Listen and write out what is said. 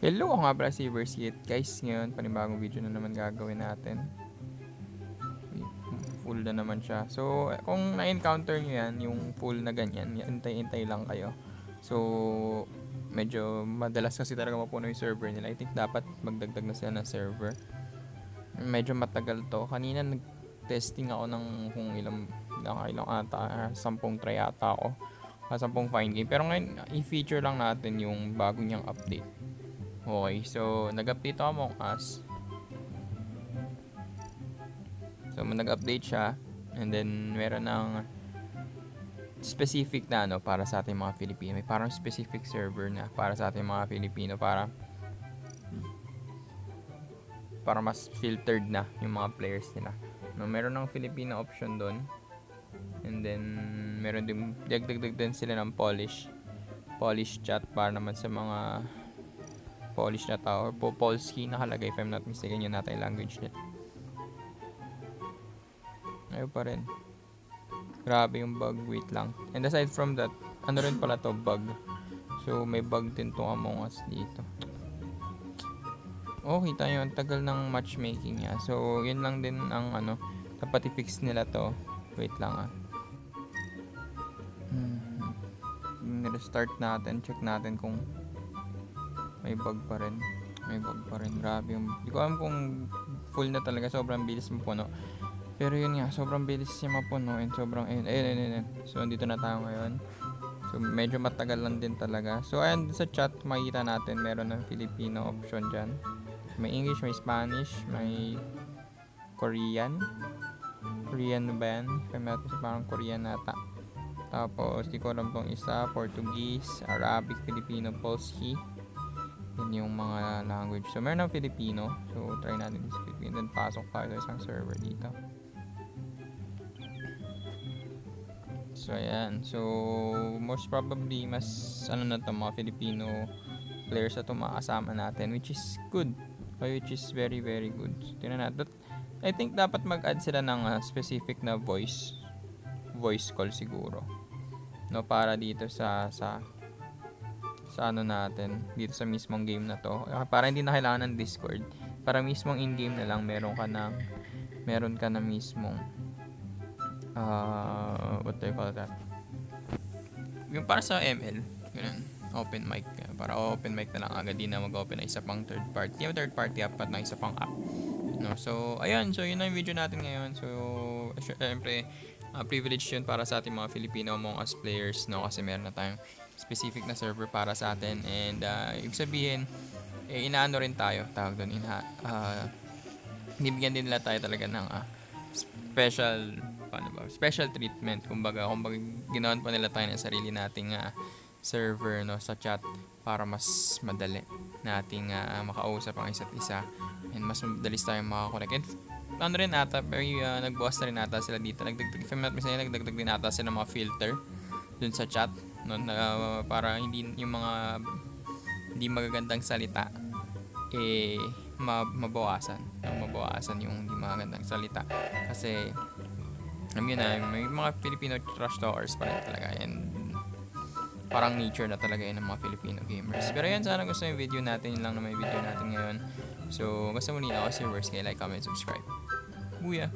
Hello, ako nga pala si Versiet. Guys, ngayon panibagong video na naman gagawin natin. Full na naman siya. So, kung na-encounter nyo yan, yung full na ganyan, intay-intay lang kayo. So, medyo madalas kasi talaga mapuno yung server nila. I think dapat magdagdag na sila ng server. Medyo matagal to. Kanina nag-testing ako ng kung ilang ata, 10 try ata ako. 10 fine game. Pero ngayon, i-feature lang natin yung bago niyang update. Okay, so nag-update ako Among Us. So nag-update siya, and then meron ng specific na para sa ating mga Filipino. May parang specific server na para sa ating mga Filipino para mas filtered na yung mga players nila. No, meron ng Filipino option doon. And then meron din dagdag din sila ng Polish chat para naman sa mga Polish na tao, or Polski nakalagay if I'm not mistaken yung natin language nila. Ayaw pa rin. Grabe yung bug, wait lang. And aside from that, ano rin pala to, bug. So may bug din tong Among Us dito. Oh, kita nyo, ang tagal ng matchmaking niya. So yun lang din ang dapat i-fix nila to. Wait lang Restart natin, check natin kung may bug pa rin. Grabe yung... Hindi ko alam kung full na talaga. Sobrang bilis mapuno. Pero yun nga, sobrang bilis siya mapuno. And sobrang... Ayun. So, andito na tayo ngayon. So, medyo matagal lang din talaga. So, ayan, sa chat, makikita natin. Meron ng Filipino option dyan. May English, may Spanish, may Korean. Korean ba yan? Parang Korean nata. Tapos, di ko alam tong isa. Portuguese, Arabic, Filipino, Polski. Yun yung mga language. So, meron ng Filipino. So, try natin sa Filipino. Then, pasok tayo sa isang server dito. So, ayan. So, most probably, mas, na to, mga Filipino players na ito makasama natin. Which is good. Which is very, very good. So, tingnan natin. I think, dapat mag-add sila ng specific na voice call siguro. No, para dito sa natin dito sa mismong game na to, para hindi na kailangan ng Discord, para mismong in-game na lang meron ka na mismong what do you call that, yung para sa ML ganun, open mic, para open mic na lang agad, di na mag-open na isa pang third party app at na isa pang app, no? So ayun, so yun na yung video natin ngayon. So syempre privilege yun para sa ating mga Filipino Among Us players, no, kasi meron na tayong specific na server para sa atin. And ibig sabihin, inaano rin tayo, tawag doon, nibigyan din nila tayo talaga ng special treatment. Kumbaga ginawan pa nila tayo ng sarili nating server, no, sa chat, para mas madali nating makausap ang isa't isa, and mas madalis tayong makakonect. And rin ata, nagbukas na rin ata sila dito. Nagdagdag din ata sila ng mga filter dun sa chat, no, para hindi yung mga hindi magagandang salita mabawasan yung hindi magagandang salita, kasi yun na, may mga Filipino trash talkers pa rin talaga, and parang nature na talaga yun ng mga Filipino gamers. Pero yan, sana gusto yung video natin. Yun lang na may video natin ngayon. So gusto mo nila ako si Verse, like, comment, subscribe. Booyah!